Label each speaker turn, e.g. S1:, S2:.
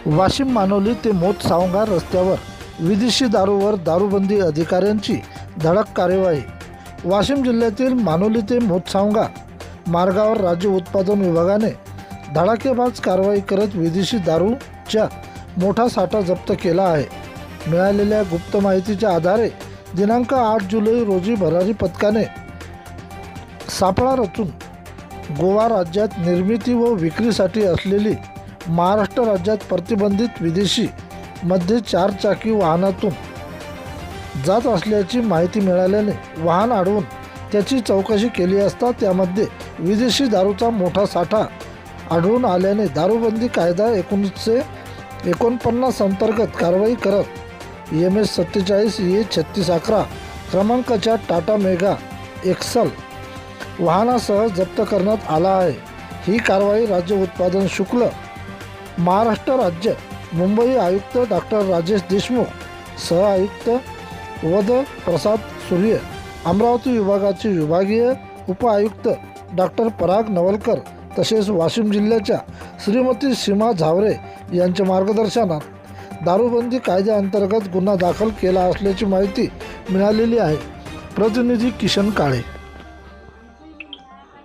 S1: वाशिम मानोली ते मोतसावंगा रस्त्यावर विदेशी दारूवर दारूबंदी अधिकाऱ्यांची धडक कार्यवाही। वाशिम जिल्ह्यातील मानोली ते मोतसावंगा मार्गावर राज्य उत्पादन विभागाने धडाकेबाज कारवाई करत विदेशी दारूचा मोठा साठा जप्त केला आहे। मिळालेल्या गुप्त माहितीच्या आधारे दिनांक 8 जुलै रोजी भरारी पथकाने सापळा रचून गोवा राज्यात निर्मिती व विक्रीसाठी असलेली महाराष्ट्र राज्यात प्रतिबंधित विदेशी मध्ये 4 चाकी वाहनातून जात असल्याची माहिती मिळाल्याने वाहन अडवून त्याची चौकशी केली असता त्यामध्ये विदेशी दारूचा मोठा साठा आढळून आल्याने दारूबंदी कायदा 1949 अंतर्गत कारवाई करत MS 47 A3611 क्रमांकाच्या टाटा मेगा एक्सल वाहनासह जप्त करण्यात आला आहे। ही कारवाई राज्य उत्पादन शुल्क महाराष्ट्र राज्य मुंबई आयुक्त डॉक्टर राजेश देशमुख, सह आयुक्त वद प्रसाद सूर्य, अमरावती विभागाचे विभागीय उपआयुक्त डॉक्टर पराग नवलकर तसेच वाशिम जिल्ह्याच्या श्रीमती सीमा झावरे यांच्या मार्गदर्शनात दारूबंदी कायद्याअंतर्गत गुन्हा दाखल केला असल्याची माहिती मिळालेली आहे। प्रतिनिधी किशन काळे।